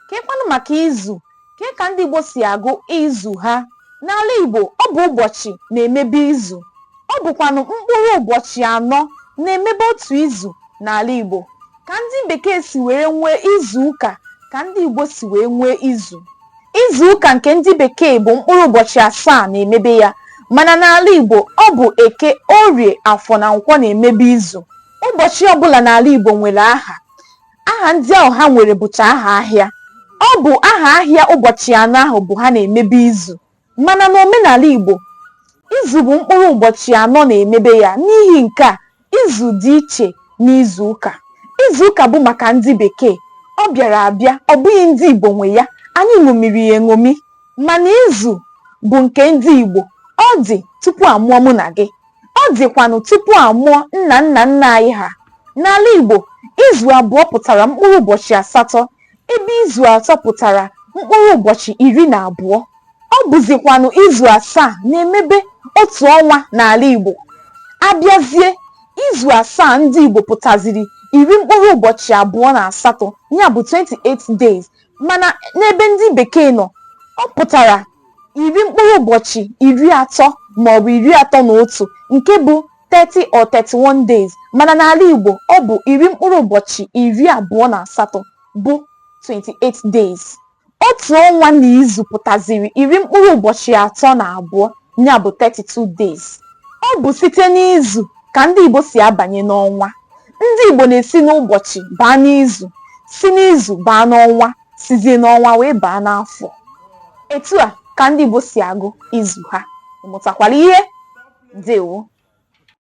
Kekwanụ maka izu, ke ka ndị Igbo si agụ izu ha? N'ala Igbo, ọ bụ ụbọchị na-emebe izu. Ọ bụkwanụ mkpụrụ ụbọchị anọ na-emebe otu izu n'ala Igbo. Ka ndị Bekee si were nwee izu ụka, ka ndị Igbo si wee nwee izu. Izu ụka nke ndị Bekee bụ mkpụrụ ụbọchị 7 na-emebe ya, mana n'ala Igbo ọ bụ Eke, Orie, Afọ na Nkwọ na-emebe izu. Ụbọchị ọbụla n'ala Igbo nwere aha. Aha ndị ahụ ha nwere bụcha aha ahịa. Ọ bụ aha ahịa ụbọchị anọ ahụ bụ ha na-emebe izu. Mana n'omenala Igbo, izu bụ mkpụrụ ụbọchị anọ na-emebe ya. N'ihi nke a, izu dị iche n'izu ụka. Izu ụka bụ maka ndị Bekee. Ọ bịara abịa, ọ bụghị ndị Igbo nwe ya. Anyị ṅomiri ya eṅomi. Mana izu bụ nke ndị Igbo. Ọ dị tupu amụọ mụ na gị. Ọ dịkwanụ tupu amụọ nna nna nna anyị ha. N'ala Igbo, izu abụọ pụtara mkpụrụ ụbọchị 8, ebe izu 3 pụtara mkpụrụ ụbọchị 12. Ọ bụzikwanụ izu 7 na-emebe otu ọnwa n'ala Igbo. Abịazie, izu 7 ndị Igbo pụtaziri 10 mkpụrụ ụbọchị 28, ya bụ 28 days. Mana n'ebe ndị Bekee nọ, ọ pụtara 10 mkpụrụ ụbọchị 30 maọbụ 31, nke bụ 30 or 31 days. Mana n'ala Igbo, ọ bụ 10 mkpụrụ ụbọchị 28 bụ 28 days. Otu ọnwa na izu pụtaziri 10 mkpụrụ ụbọchị 3 na 2, ya bụ 32 days. Ọ bụ site n'izu ka ndị Igbo si abanye n'ọnwa. Ndị Igbo na-esi n'ụbọchị baa n'izu, si n'izu baa n'ọnwa, sizie n'ọnwa wee baa n'afọ. Etu a ka ndị Igbo si agụ izu ha. Ị mụtakwara ihe? Ndewo.